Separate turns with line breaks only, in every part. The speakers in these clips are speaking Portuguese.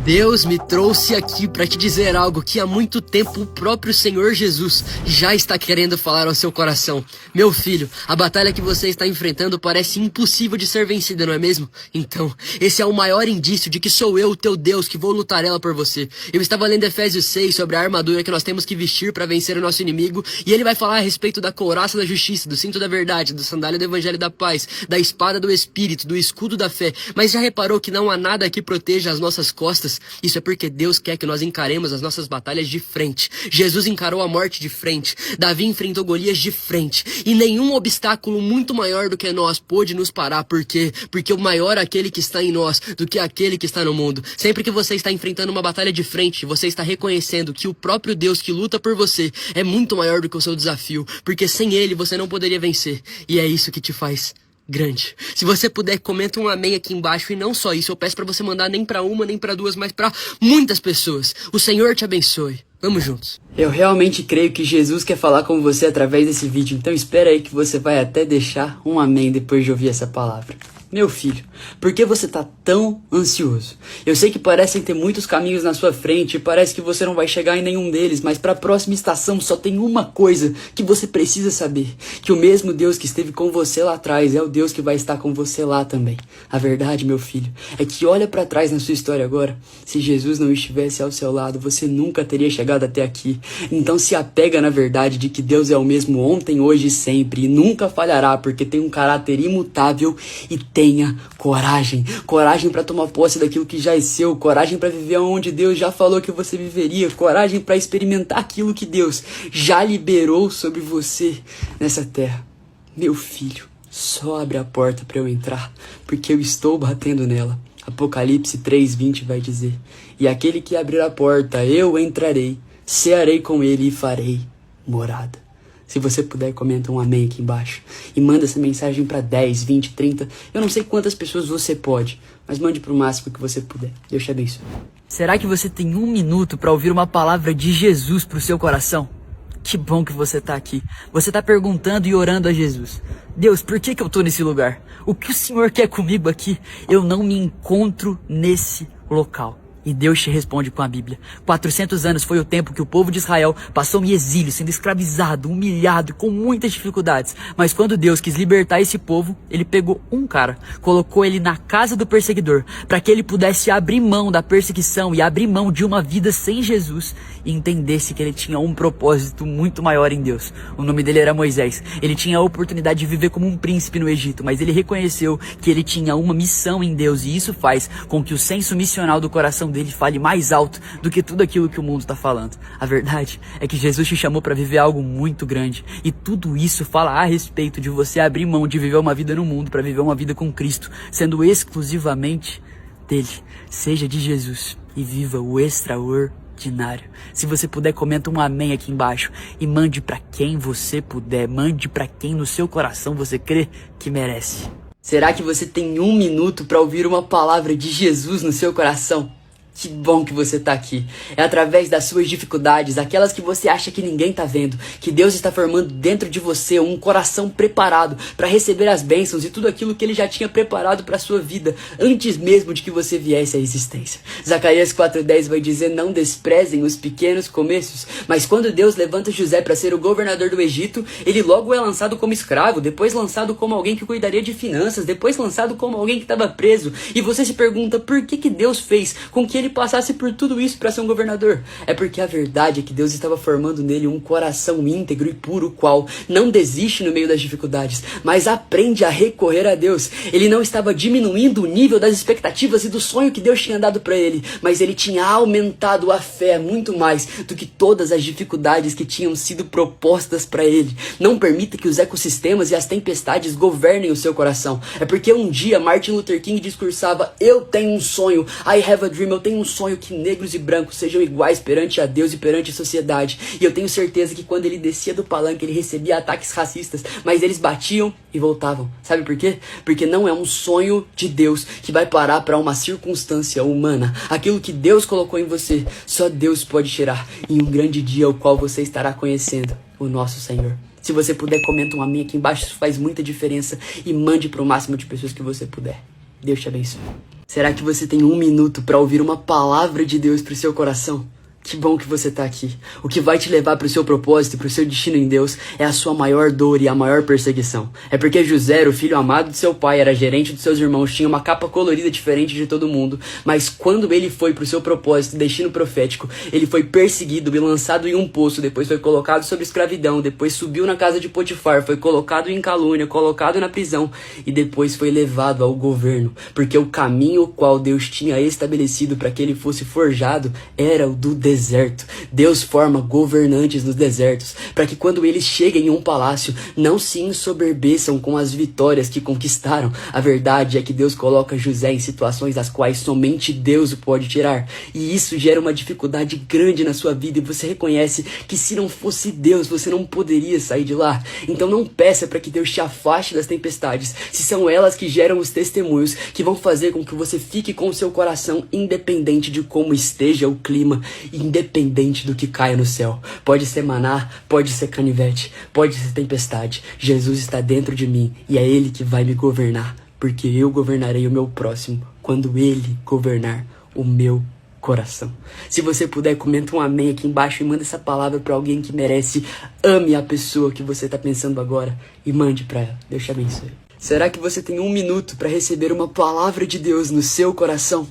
Deus me trouxe aqui para te dizer algo que há muito tempo o próprio Senhor Jesus já está querendo falar ao seu coração. Meu filho, a batalha que você está enfrentando parece impossível de ser vencida, não é mesmo? Então, esse é o maior indício de que sou eu, o teu Deus, que vou lutar ela por você. Eu estava lendo Efésios 6 sobre a armadura que nós temos que vestir para vencer o nosso inimigo, e ele vai falar a respeito da couraça da justiça, do cinto da verdade, do sandália do evangelho da paz, da espada do espírito, do escudo da fé. Mas já reparou que não há nada que proteja as nossas costas? Isso é porque Deus quer que nós encaremos as nossas batalhas de frente. Jesus encarou a morte de frente. Davi enfrentou Golias de frente. E nenhum obstáculo muito maior do que nós pôde nos parar. Por quê? Porque o maior é aquele que está em nós do que aquele que está no mundo. Sempre que você está enfrentando uma batalha de frente, você está reconhecendo que o próprio Deus que luta por você é muito maior do que o seu desafio. Porque sem ele você não poderia vencer. E é isso que te faz grande. Se você puder, comenta um amém aqui embaixo. E não só isso, eu peço pra você mandar nem pra uma, nem pra duas, mas pra muitas pessoas. O Senhor te abençoe. Vamos juntos.
Eu realmente creio que Jesus quer falar com você através desse vídeo. Então espera aí que você vai até deixar um amém depois de ouvir essa palavra. Meu filho, por que você tá tão ansioso? Eu sei que parecem ter muitos caminhos na sua frente e parece que você não vai chegar em nenhum deles, mas para a próxima estação só tem uma coisa que você precisa saber, que o mesmo Deus que esteve com você lá atrás é o Deus que vai estar com você lá também. A verdade, meu filho, é que olha para trás na sua história agora. Se Jesus não estivesse ao seu lado, você nunca teria chegado até aqui. Então se apega na verdade de que Deus é o mesmo ontem, hoje e sempre, e nunca falhará, porque tem um caráter imutável. E tenha coragem, coragem para tomar posse daquilo que já é seu, coragem para viver onde Deus já falou que você viveria, coragem para experimentar aquilo que Deus já liberou sobre você nessa terra. Meu filho, só abre a porta para eu entrar, porque eu estou batendo nela. Apocalipse 3:20 vai dizer: e aquele que abrir a porta, eu entrarei, cearei com ele e farei morada. Se você puder, comenta um amém aqui embaixo. E manda essa mensagem para 10, 20, 30. Eu não sei quantas pessoas você pode, mas mande pro máximo que você puder. Deus te abençoe.
Será que você tem um minuto para ouvir uma palavra de Jesus pro seu coração? Que bom que você tá aqui. Você tá perguntando e orando a Jesus: Deus, por que eu tô nesse lugar? O que o Senhor quer comigo aqui? Eu não me encontro nesse local. E Deus te responde com a Bíblia. 400 anos foi o tempo que o povo de Israel passou em exílio, sendo escravizado, humilhado, com muitas dificuldades. Mas quando Deus quis libertar esse povo, ele pegou um cara, colocou ele na casa do perseguidor, para que ele pudesse abrir mão da perseguição e abrir mão de uma vida sem Jesus e entendesse que ele tinha um propósito muito maior em Deus. O nome dele era Moisés. Ele tinha a oportunidade de viver como um príncipe no Egito, mas ele reconheceu que ele tinha uma missão em Deus, e isso faz com que o senso missional do coração dele fale mais alto do que tudo aquilo que o mundo está falando. A verdade é que Jesus te chamou para viver algo muito grande, e tudo isso fala a respeito de você abrir mão de viver uma vida no mundo para viver uma vida com Cristo, sendo exclusivamente dele. Seja de Jesus e viva o extraordinário. Se você puder, comenta um amém aqui embaixo e mande para quem você puder, mande para quem no seu coração você crê que merece.
Será que você tem um minuto para ouvir uma palavra de Jesus no seu coração? Que bom que você tá aqui. É através das suas dificuldades, aquelas que você acha que ninguém tá vendo, que Deus está formando dentro de você um coração preparado para receber as bênçãos e tudo aquilo que Ele já tinha preparado para sua vida, antes mesmo de que você viesse à existência. Zacarias 4:10 vai dizer: não desprezem os pequenos começos. Mas quando Deus levanta José para ser o governador do Egito, ele logo é lançado como escravo, depois lançado como alguém que cuidaria de finanças, depois lançado como alguém que estava preso. E você se pergunta por que Deus fez com que ele passasse por tudo isso para ser um governador? É porque a verdade é que Deus estava formando nele um coração íntegro e puro, qual não desiste no meio das dificuldades, mas aprende a recorrer a Deus. Ele não estava diminuindo o nível das expectativas e do sonho que Deus tinha dado para ele, mas ele tinha aumentado a fé muito mais do que todas as dificuldades que tinham sido propostas para ele. Não permita que os ecossistemas e as tempestades governem o seu coração. É porque um dia Martin Luther King discursava: eu tenho um sonho, I have a dream, eu tenho um sonho que negros e brancos sejam iguais perante a Deus e perante a sociedade. E eu tenho certeza que quando ele descia do palanque, ele recebia ataques racistas, mas eles batiam e voltavam. Sabe por quê? Porque não é um sonho de Deus que vai parar para uma circunstância humana. Aquilo que Deus colocou em você, só Deus pode tirar em um grande dia, o qual você estará conhecendo o nosso Senhor. Se você puder, comenta um amém aqui embaixo, isso faz muita diferença, e mande para o máximo de pessoas que você puder. Deus te abençoe. Será que você tem um minuto para ouvir uma palavra de Deus pro seu coração? Que bom que você tá aqui. O que vai te levar pro seu propósito e pro seu destino em Deus é a sua maior dor e a maior perseguição. É porque José, o filho amado de seu pai, era gerente dos seus irmãos, tinha uma capa colorida diferente de todo mundo, mas quando ele foi pro seu propósito, destino profético, ele foi perseguido e lançado em um poço, depois foi colocado sob escravidão, depois subiu na casa de Potifar, foi colocado em calúnia, colocado na prisão e depois foi levado ao governo, porque o caminho o qual Deus tinha estabelecido para que ele fosse forjado era o do deserto. Deus forma governantes nos desertos, para que quando eles cheguem em um palácio, não se ensoberbeçam com as vitórias que conquistaram. A verdade é que Deus coloca José em situações das quais somente Deus o pode tirar, e isso gera uma dificuldade grande na sua vida, e você reconhece que se não fosse Deus, você não poderia sair de lá. Então não peça para que Deus te afaste das tempestades, se são elas que geram os testemunhos que vão fazer com que você fique com o seu coração independente de como esteja o clima, independente do que caia no céu. Pode ser maná, pode ser canivete, pode ser tempestade. Jesus está dentro de mim e é Ele que vai me governar, porque eu governarei o meu próximo quando Ele governar o meu coração. Se você puder, comenta um amém aqui embaixo e manda essa palavra para alguém que merece. Ame a pessoa que você está pensando agora e mande para ela. Deus te abençoe. Será que você tem um minuto para receber uma palavra de Deus no seu coração?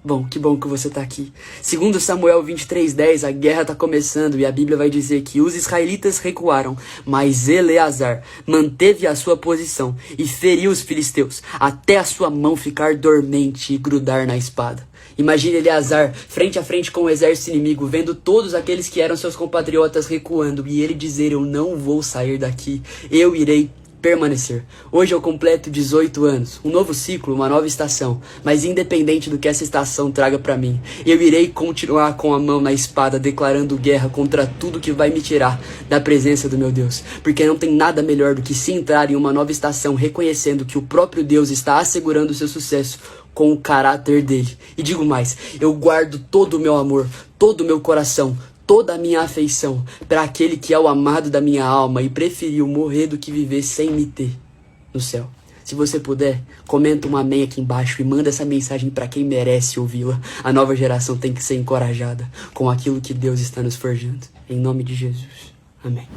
Bom, que bom que você tá aqui. Segundo Samuel 23:10, a guerra tá começando e a Bíblia vai dizer que os israelitas recuaram, mas Eleazar manteve a sua posição e feriu os filisteus, até a sua mão ficar dormente e grudar na espada. Imagine Eleazar frente a frente com o exército inimigo, vendo todos aqueles que eram seus compatriotas recuando, e ele dizer: eu não vou sair daqui, eu irei permanecer. Hoje eu completo 18 anos, um novo ciclo, uma nova estação, mas independente do que essa estação traga para mim, eu irei continuar com a mão na espada, declarando guerra contra tudo que vai me tirar da presença do meu Deus, porque não tem nada melhor do que se entrar em uma nova estação reconhecendo que o próprio Deus está assegurando o seu sucesso com o caráter dele. E digo mais, eu guardo todo o meu amor, todo o meu coração, toda a minha afeição para aquele que é o amado da minha alma e preferiu morrer do que viver sem me ter no céu. Se você puder, comenta um amém aqui embaixo e manda essa mensagem para quem merece ouvi-la. A nova geração tem que ser encorajada com aquilo que Deus está nos forjando. Em nome de Jesus. Amém.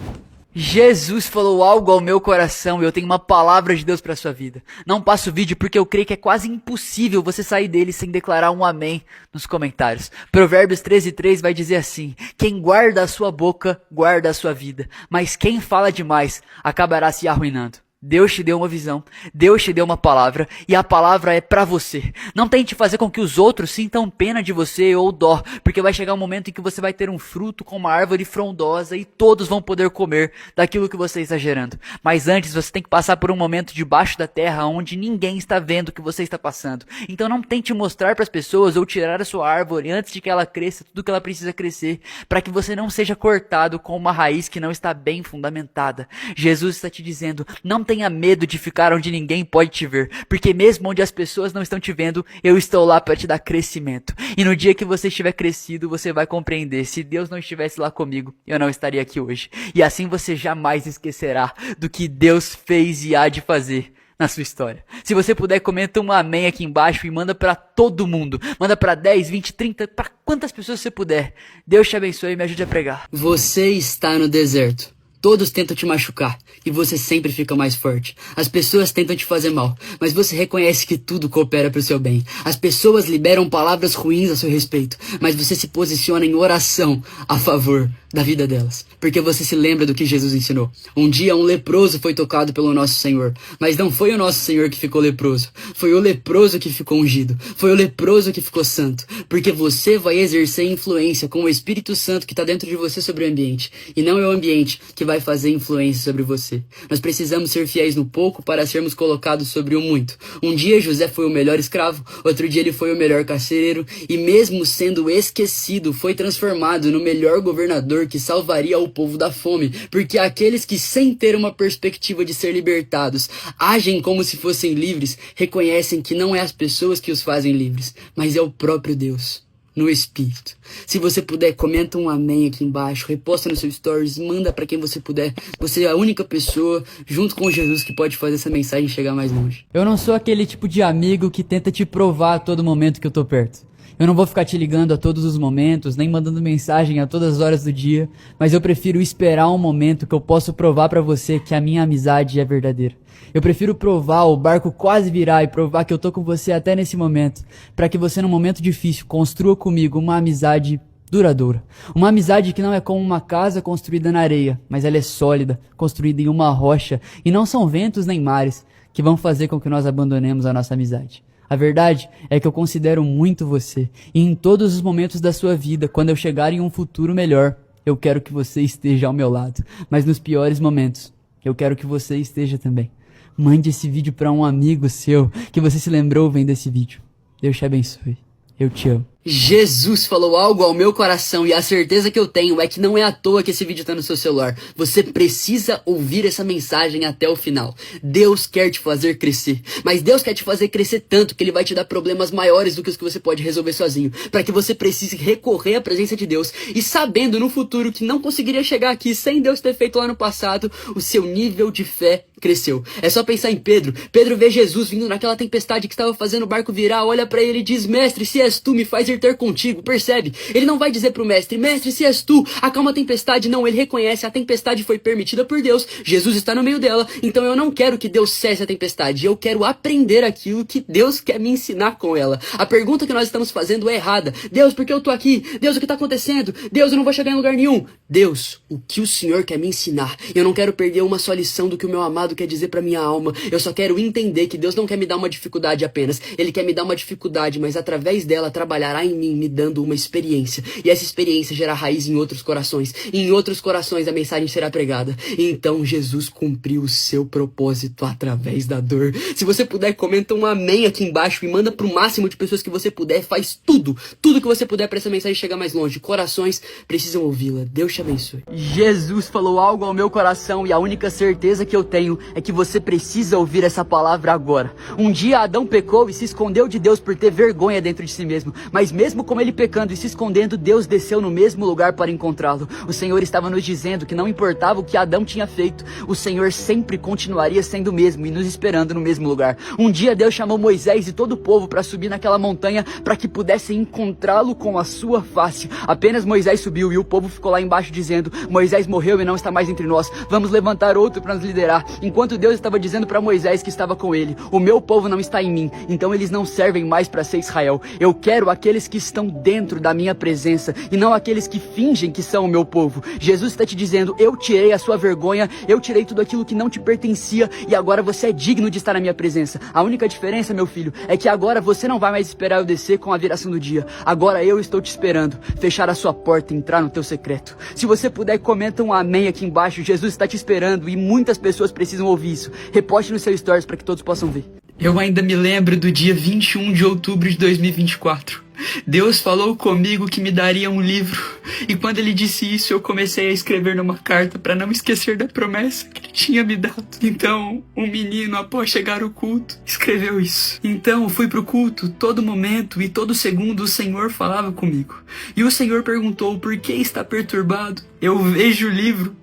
Jesus falou algo ao meu coração e eu tenho uma palavra de Deus para sua vida. Não passo o vídeo porque eu creio que é quase impossível você sair dele sem declarar um amém nos comentários. Provérbios 13:3 vai dizer assim: quem guarda a sua boca, guarda a sua vida, mas quem fala demais acabará se arruinando. Deus te deu uma visão, Deus te deu uma palavra e a palavra é pra você. Não tente fazer com que os outros sintam pena de você ou dó, porque vai chegar um momento em que você vai ter um fruto com uma árvore frondosa e todos vão poder comer daquilo que você está gerando. Mas antes você tem que passar por um momento debaixo da terra onde ninguém está vendo o que você está passando. Então não tente mostrar para as pessoas ou tirar a sua árvore antes de que ela cresça tudo que ela precisa crescer, para que você não seja cortado com uma raiz que não está bem fundamentada. Jesus está te dizendo: não tenha medo de ficar onde ninguém pode te ver, porque mesmo onde as pessoas não estão te vendo, eu estou lá para te dar crescimento. E no dia que você estiver crescido, você vai compreender: se Deus não estivesse lá comigo, eu não estaria aqui hoje. E assim você jamais esquecerá do que Deus fez e há de fazer na sua história. Se você puder, comenta um amém aqui embaixo e manda para todo mundo. Manda para 10, 20, 30, para quantas pessoas você puder. Deus te abençoe e me ajude a pregar.
Você está no deserto. Todos tentam te machucar e você sempre fica mais forte. As pessoas tentam te fazer mal, mas você reconhece que tudo coopera para o seu bem. As pessoas liberam palavras ruins a seu respeito, mas você se posiciona em oração a favor da vida delas, porque você se lembra do que Jesus ensinou. Um dia um leproso foi tocado pelo nosso Senhor, mas não foi o nosso Senhor que ficou leproso, foi o leproso que ficou ungido, foi o leproso que ficou santo, porque você vai exercer influência com o Espírito Santo que está dentro de você sobre o ambiente, e não é o ambiente que vai fazer influência sobre você. Nós precisamos ser fiéis no pouco para sermos colocados sobre o muito. Um dia José foi o melhor escravo, outro dia ele foi o melhor carcereiro, e mesmo sendo esquecido, foi transformado no melhor governador que salvaria o povo da fome, porque aqueles que, sem ter uma perspectiva de ser libertados, agem como se fossem livres, reconhecem que não é as pessoas que os fazem livres, mas é o próprio Deus. no Espírito. Se você puder, comenta um amém aqui embaixo, reposta no seu stories, manda pra quem você puder. Você é a única pessoa, junto com Jesus, que pode fazer essa mensagem chegar mais longe.
Eu não sou aquele tipo de amigo que tenta te provar a todo momento que eu tô perto. Eu não vou ficar te ligando a todos os momentos, nem mandando mensagem a todas as horas do dia, mas eu prefiro esperar um momento que eu posso provar pra você que a minha amizade é verdadeira. Eu prefiro provar o barco quase virar e provar que eu tô com você até nesse momento, para que você num momento difícil construa comigo uma amizade duradoura. Uma amizade que não é como uma casa construída na areia, mas ela é sólida, construída em uma rocha, e não são ventos nem mares que vão fazer com que nós abandonemos a nossa amizade. A verdade é que eu considero muito você, e em todos os momentos da sua vida, quando eu chegar em um futuro melhor, eu quero que você esteja ao meu lado. Mas nos piores momentos, eu quero que você esteja também. Mande esse vídeo para um amigo seu que você se lembrou vendo esse vídeo. Deus te abençoe. Eu te amo.
Jesus falou algo ao meu coração e a certeza que eu tenho é que não é à toa que esse vídeo tá no seu celular. Você precisa ouvir essa mensagem até o final. Deus quer te fazer crescer, mas Deus quer te fazer crescer tanto que Ele vai te dar problemas maiores do que os que você pode resolver sozinho, para que você precise recorrer à presença de Deus e sabendo no futuro que não conseguiria chegar aqui sem Deus ter feito lá no passado, o seu nível de fé cresceu. É só pensar em Pedro. Pedro vê Jesus vindo naquela tempestade que estava fazendo o barco virar, olha pra ele e diz: mestre, se és tu, me faz ir ter contigo. Percebe? Ele não vai dizer pro mestre: mestre, se és tu, acalma a tempestade. Não, ele reconhece: a tempestade foi permitida por Deus, Jesus está no meio dela, então eu não quero que Deus cesse a tempestade, eu quero aprender aquilo que Deus quer me ensinar com ela. A pergunta que nós estamos fazendo é errada. Deus, por que eu tô aqui? Deus, o que tá acontecendo? Deus, eu não vou chegar em lugar nenhum. Deus, o que o Senhor quer me ensinar? Eu não quero perder uma só lição do que o meu amado quer dizer pra minha alma. Eu só quero entender que Deus não quer me dar uma dificuldade apenas. Ele quer me dar uma dificuldade, mas através dela trabalhará em mim, me dando uma experiência. E essa experiência gerará raiz em outros corações. E em outros corações a mensagem será pregada. E então Jesus cumpriu o seu propósito através da dor. Se você puder, comenta um amém aqui embaixo e manda pro máximo de pessoas que você puder. Faz tudo que você puder pra essa mensagem chegar mais longe. Corações precisam ouvi-la. Deus te abençoe.
Jesus falou algo ao meu coração e a única certeza que eu tenho é que você precisa ouvir essa palavra agora. Um dia Adão pecou e se escondeu de Deus por ter vergonha dentro de si mesmo. Mas mesmo com ele pecando e se escondendo, Deus desceu no mesmo lugar para encontrá-lo. O Senhor estava nos dizendo que não importava o que Adão tinha feito, o Senhor sempre continuaria sendo o mesmo e nos esperando no mesmo lugar. Um dia Deus chamou Moisés e todo o povo para subir naquela montanha para que pudessem encontrá-lo com a sua face. Apenas Moisés subiu e o povo ficou lá embaixo dizendo: Moisés morreu e não está mais entre nós, vamos levantar outro para nos liderar. Enquanto Deus estava dizendo para Moisés que estava com ele: o meu povo não está em mim, então eles não servem mais para ser Israel. Eu quero aqueles que estão dentro da minha presença e não aqueles que fingem que são o meu povo. Jesus está te dizendo: eu tirei a sua vergonha, eu tirei tudo aquilo que não te pertencia e agora você é digno de estar na minha presença. A única diferença, meu filho, é que agora você não vai mais esperar eu descer com a viração do dia. Agora eu estou te esperando fechar a sua porta e entrar no teu secreto. Se você puder, comenta um amém aqui embaixo. Jesus está te esperando e muitas pessoas precisam ouvir isso. Reposte no seu stories para que todos possam ver.
Eu ainda me lembro do dia 21 de outubro de 2024. Deus falou comigo que me daria um livro. E quando ele disse isso, eu comecei a escrever numa carta para não esquecer da promessa que ele tinha me dado. Então, um menino, após chegar ao culto, escreveu isso. Então, fui pro culto, todo momento e todo segundo o Senhor falava comigo. E o Senhor perguntou: por que está perturbado? Eu vejo o livro.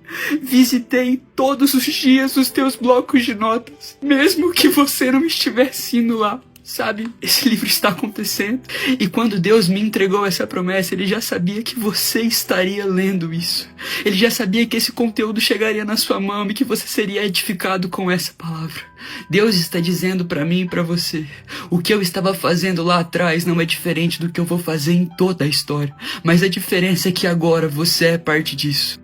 Visitei todos os dias os teus blocos de notas, mesmo que você não estivesse indo lá. Sabe, esse livro está acontecendo. E quando Deus me entregou essa promessa, Ele já sabia que você estaria lendo isso. Ele já sabia que esse conteúdo chegaria na sua mão e que você seria edificado com essa palavra. Deus está dizendo para mim e para você: o que eu estava fazendo lá atrás não é diferente do que eu vou fazer em toda a história. Mas a diferença é que agora você é parte disso.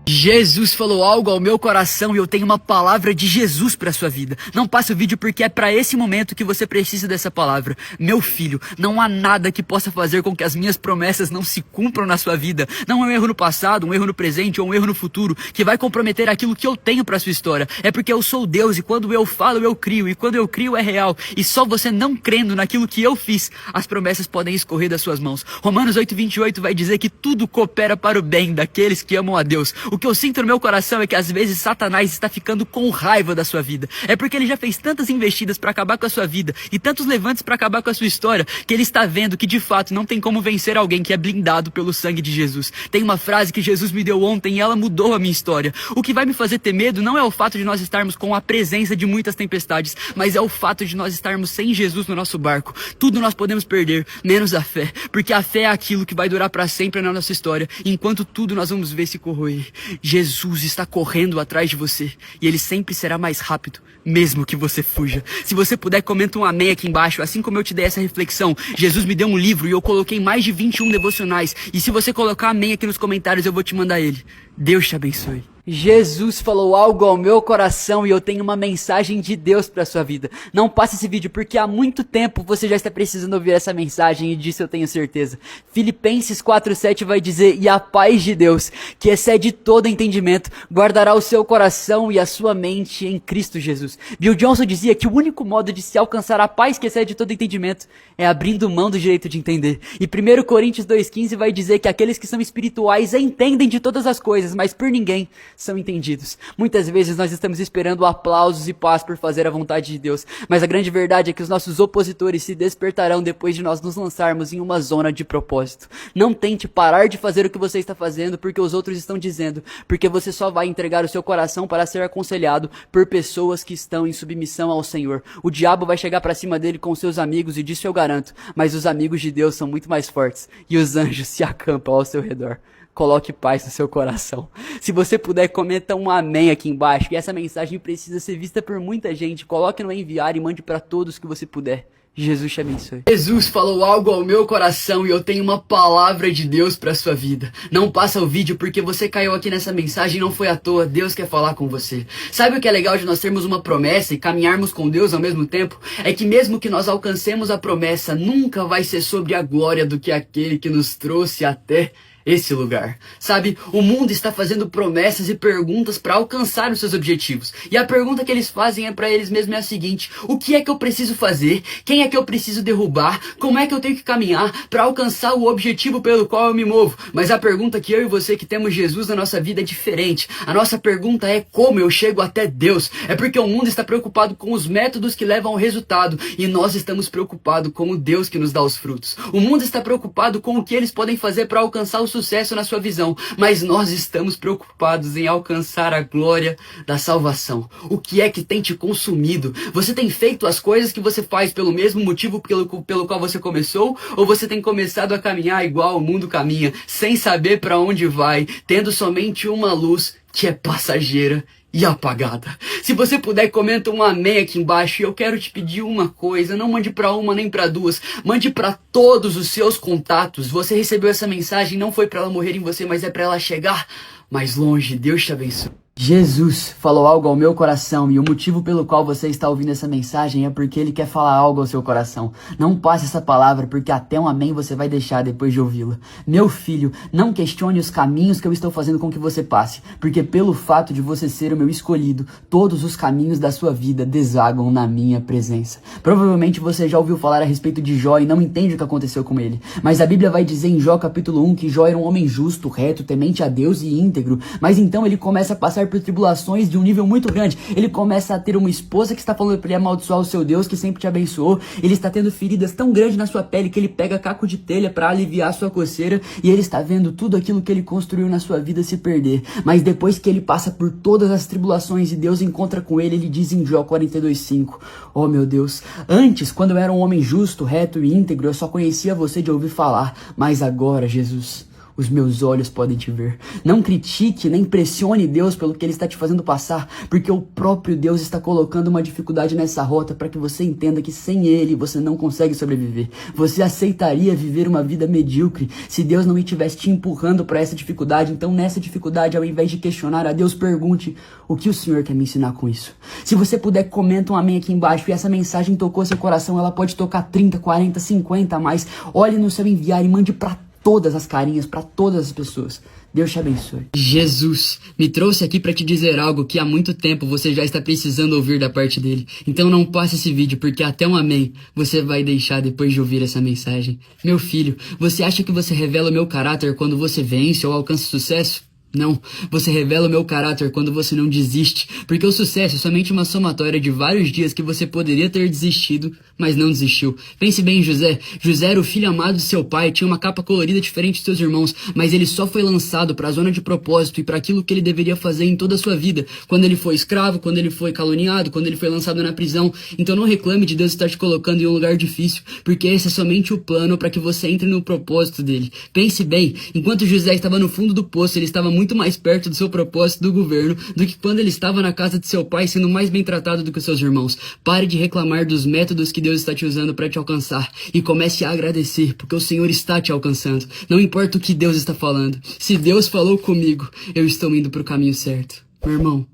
Jesus falou algo ao meu coração e eu tenho uma palavra de Jesus para sua vida. Não passe o vídeo porque é para esse momento que você precisa dessa palavra. Meu filho, não há nada que possa fazer com que as minhas promessas não se cumpram na sua vida. Não é um erro no passado, um erro no presente ou um erro no futuro que vai comprometer aquilo que eu tenho para sua história. É porque eu sou Deus e quando eu falo eu crio, e quando eu crio é real. E só você não crendo naquilo que eu fiz, as promessas podem escorrer das suas mãos. Romanos 8:28 vai dizer que tudo coopera para o bem daqueles que amam a Deus. O que eu sinto no meu coração é que às vezes Satanás está ficando com raiva da sua vida. É porque ele já fez tantas investidas para acabar com a sua vida e tantos levantes para acabar com a sua história, que ele está vendo que de fato não tem como vencer alguém que é blindado pelo sangue de Jesus. Tem uma frase que Jesus me deu ontem e ela mudou a minha história. O que vai me fazer ter medo não é o fato de nós estarmos com a presença de muitas tempestades, mas é o fato de nós estarmos sem Jesus no nosso barco. Tudo nós podemos perder, menos a fé, porque a fé é aquilo que vai durar para sempre na nossa história, enquanto tudo nós vamos ver se corroer. Jesus está correndo atrás de você e ele sempre será mais rápido, mesmo que você fuja. Se você puder, comenta um amém aqui embaixo. Assim como eu te dei essa reflexão, Jesus me deu um livro e eu coloquei mais de 21 devocionais, e se você colocar amém aqui nos comentários eu vou te mandar ele. Deus te abençoe.
Jesus falou algo ao meu coração e eu tenho uma mensagem de Deus para sua vida. Não passe esse vídeo porque há muito tempo você já está precisando ouvir essa mensagem e disso eu tenho certeza. Filipenses 4:7 vai dizer: e a paz de Deus, que excede todo entendimento, guardará o seu coração e a sua mente em Cristo Jesus. Bill Johnson dizia que o único modo de se alcançar a paz que excede todo entendimento é abrindo mão do direito de entender. E 1 Coríntios 2:15 vai dizer que aqueles que são espirituais entendem de todas as coisas, mas por ninguém são entendidos. Muitas vezes nós estamos esperando aplausos e paz por fazer a vontade de Deus, mas a grande verdade é que os nossos opositores se despertarão depois de nós nos lançarmos em uma zona de propósito. Não tente parar de fazer o que você está fazendo porque os outros estão dizendo, porque você só vai entregar o seu coração para ser aconselhado por pessoas que estão em submissão ao Senhor. O diabo vai chegar para cima dele com seus amigos e disso eu garanto, mas os amigos de Deus são muito mais fortes e os anjos se acampam ao seu redor. Coloque paz no seu coração. Se você puder, comenta um amém aqui embaixo. E essa mensagem precisa ser vista por muita gente. Coloque no enviar e mande para todos que você puder. Jesus te abençoe.
Jesus falou algo ao meu coração e eu tenho uma palavra de Deus para sua vida. Não passa o vídeo porque você caiu aqui nessa mensagem, não foi à toa. Deus quer falar com você. Sabe o que é legal de nós termos uma promessa e caminharmos com Deus ao mesmo tempo? É que mesmo que nós alcancemos a promessa, nunca vai ser sobre a glória do que aquele que nos trouxe até esse lugar. Sabe, o mundo está fazendo promessas e perguntas para alcançar os seus objetivos. E a pergunta que eles fazem é para eles mesmos é a seguinte: o que é que eu preciso fazer? Quem é que eu preciso derrubar? Como é que eu tenho que caminhar para alcançar o objetivo pelo qual eu me movo? Mas a pergunta que eu e você que temos Jesus na nossa vida é diferente. A nossa pergunta é: como eu chego até Deus? É porque o mundo está preocupado com os métodos que levam ao resultado e nós estamos preocupados com o Deus que nos dá os frutos. O mundo está preocupado com o que eles podem fazer para alcançar o sucesso na sua visão, mas nós estamos preocupados em alcançar a glória da salvação. O que é que tem te consumido? Você tem feito as coisas que você faz pelo mesmo motivo pelo qual você começou? Ou você tem começado a caminhar igual o mundo caminha, sem saber para onde vai, tendo somente uma luz que é passageira e apagada? Se você puder, comenta um amém aqui embaixo. E eu quero te pedir uma coisa: não mande para uma nem para duas, mande para todos os seus contatos. Você recebeu essa mensagem, não foi para ela morrer em você, mas é para ela chegar mais longe. Deus te abençoe.
Jesus falou algo ao meu coração e o motivo pelo qual você está ouvindo essa mensagem é porque ele quer falar algo ao seu coração. Não passe essa palavra porque até um amém você vai deixar depois de ouvi-la. Meu filho, não questione os caminhos que eu estou fazendo com que você passe, porque pelo fato de você ser o meu escolhido, todos os caminhos da sua vida desagam na minha presença. Provavelmente você já ouviu falar a respeito de Jó e não entende o que aconteceu com ele, mas a Bíblia vai dizer em Jó capítulo 1 que Jó era um homem justo, reto, temente a Deus e íntegro, mas então ele começa a passar por tribulações de um nível muito grande. Ele começa a ter uma esposa que está falando para ele amaldiçoar o seu Deus que sempre te abençoou. Ele está tendo feridas tão grandes na sua pele que ele pega caco de telha para aliviar a sua coceira, e ele está vendo tudo aquilo que ele construiu na sua vida se perder. Mas depois que ele passa por todas as tribulações e Deus encontra com ele, ele diz em Jó 42:5: oh meu Deus, antes quando eu era um homem justo, reto e íntegro, eu só conhecia você de ouvir falar, mas agora, Jesus, os meus olhos podem te ver. Não critique, nem pressione Deus pelo que Ele está te fazendo passar, porque o próprio Deus está colocando uma dificuldade nessa rota para que você entenda que sem Ele você não consegue sobreviver. Você aceitaria viver uma vida medíocre se Deus não estivesse te empurrando para essa dificuldade? Então nessa dificuldade, ao invés de questionar a Deus, pergunte: o que o Senhor quer me ensinar com isso? Se você puder, comenta um amém aqui embaixo. E essa mensagem tocou seu coração, ela pode tocar 30, 40, 50 a mais. Olhe no seu enviar e mande para todas as carinhas, para todas as pessoas. Deus te abençoe.
Jesus me trouxe aqui para te dizer algo que há muito tempo você já está precisando ouvir da parte dele. Então não passe esse vídeo, porque até um amém você vai deixar depois de ouvir essa mensagem. Meu filho, você acha que você revela o meu caráter quando você vence ou alcança sucesso?
Não, você revela o meu caráter quando você não desiste, porque o sucesso é somente uma somatória de vários dias que você poderia ter desistido, mas não desistiu. Pense bem em José. José era o filho amado de seu pai, tinha uma capa colorida diferente de seus irmãos, mas ele só foi lançado para a zona de propósito e para aquilo que ele deveria fazer em toda a sua vida, quando ele foi escravo, quando ele foi caluniado, quando ele foi lançado na prisão. Então não reclame de Deus estar te colocando em um lugar difícil, porque esse é somente o plano para que você entre no propósito dele. Pense bem, enquanto José estava no fundo do poço, ele estava muito mais perto do seu propósito do governo do que quando ele estava na casa de seu pai sendo mais bem tratado do que seus irmãos. Pare de reclamar dos métodos que Deus está te usando para te alcançar e comece a agradecer, porque o Senhor está te alcançando. Não importa o que Deus está falando. Se Deus falou comigo, eu estou indo para o caminho certo. Meu irmão,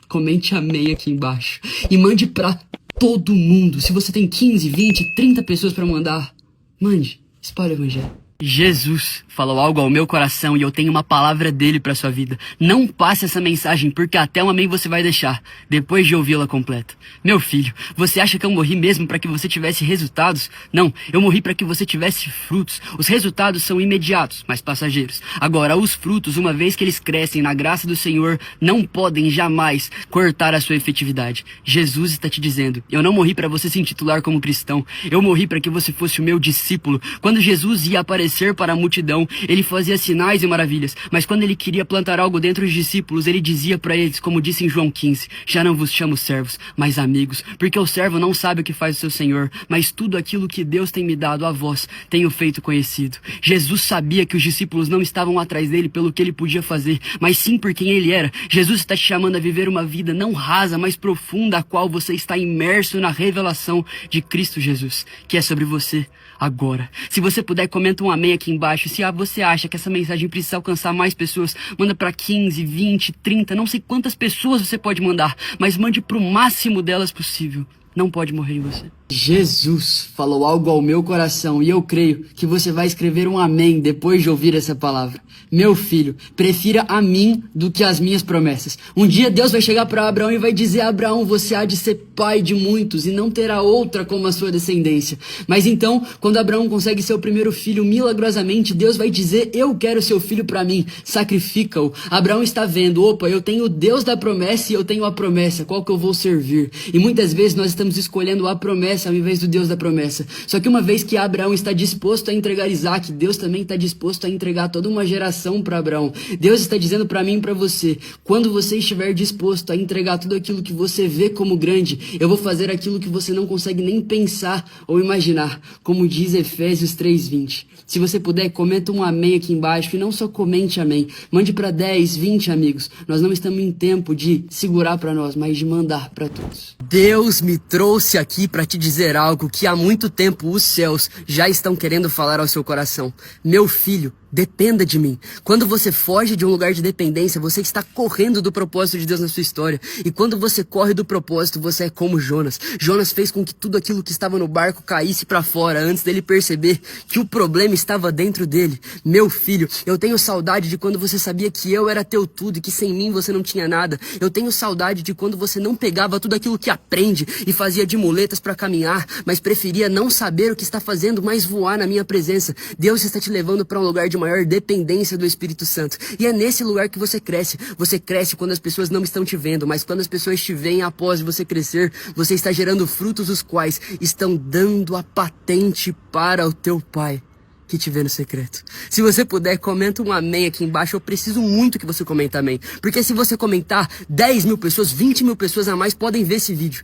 comente amém aqui embaixo e mande para todo mundo. Se você tem 15, 20, 30 pessoas para mandar, mande. Espalhe o evangelho.
Jesus falou algo ao meu coração e eu tenho uma palavra dele para sua vida. Não passe essa mensagem, porque até um amém você vai deixar, depois de ouvi-la completa. Meu filho, você acha que eu morri mesmo para que você tivesse resultados? Não, eu morri para que você tivesse frutos. Os resultados são imediatos, mas passageiros. Agora, os frutos, uma vez que eles crescem na graça do Senhor, não podem jamais cortar a sua efetividade. Jesus está te dizendo, eu não morri para você se intitular como cristão. Eu morri para que você fosse o meu discípulo. Quando Jesus ia aparecer para a multidão, ele fazia sinais e maravilhas, mas quando ele queria plantar algo dentro dos discípulos, ele dizia para eles, como disse em João 15, já não vos chamo servos, mas amigos, porque o servo não sabe o que faz o seu senhor, mas tudo aquilo que Deus tem me dado a vós, tenho feito conhecido. Jesus sabia que os discípulos não estavam atrás dele pelo que ele podia fazer, mas sim por quem ele era. Jesus está te chamando a viver uma vida não rasa, mas profunda, a qual você está imerso na revelação de Cristo Jesus, que é sobre você agora. Se você puder, comenta um amém aqui embaixo. Se você acha que essa mensagem precisa alcançar mais pessoas, manda para 15, 20, 30, não sei quantas pessoas você pode mandar, mas mande pro máximo delas possível. Não pode morrer em você.
Jesus falou algo ao meu coração e eu creio que você vai escrever um amém depois de ouvir essa palavra. Meu filho, prefira a mim do que as minhas promessas. Um dia Deus vai chegar para Abraão e vai dizer a Abraão, você há de ser pai de muitos e não terá outra como a sua descendência. Mas então, quando Abraão consegue seu primeiro filho milagrosamente, Deus vai dizer, eu quero seu filho para mim, sacrifica-o. Abraão está vendo, opa, eu tenho o Deus da promessa e eu tenho a promessa, qual que eu vou servir? E muitas vezes nós estamos escolhendo a promessa ao invés do Deus da promessa. Só que uma vez que Abraão está disposto a entregar Isaac, Deus também está disposto a entregar toda uma geração para Abraão. Deus está dizendo para mim e para você, quando você estiver disposto a entregar tudo aquilo que você vê como grande, eu vou fazer aquilo que você não consegue nem pensar ou imaginar, como diz Efésios 3:20. Se você puder, comenta um amém aqui embaixo e não só comente amém, mande para 10, 20 amigos. Nós não estamos em tempo de segurar para nós, mas de mandar para todos.
Deus me trouxe aqui para te dizer algo que há muito tempo os céus já estão querendo falar ao seu coração. Meu filho, dependa de mim. Quando você foge de um lugar de dependência, você está correndo do propósito de Deus na sua história. E quando você corre do propósito, você é como Jonas. Jonas fez com que tudo aquilo que estava no barco caísse para fora antes dele perceber que o problema estava dentro dele. Meu filho, eu tenho saudade de quando você sabia que eu era teu tudo e que sem mim você não tinha nada. Eu tenho saudade de quando você não pegava tudo aquilo que aprende e fazia de muletas para caminhar, mas preferia não saber o que está fazendo, mas voar na minha presença. Deus está te levando para um lugar de maior dependência do Espírito Santo. E é nesse lugar que você cresce. Você cresce quando as pessoas não estão te vendo, mas quando as pessoas te veem após você crescer, você está gerando frutos os quais estão dando a patente para o teu Pai que te vê no secreto. Se você puder, comenta um amém aqui embaixo. Eu preciso muito que você comente amém. Porque se você comentar, 10 mil pessoas, 20 mil pessoas a mais podem ver esse vídeo.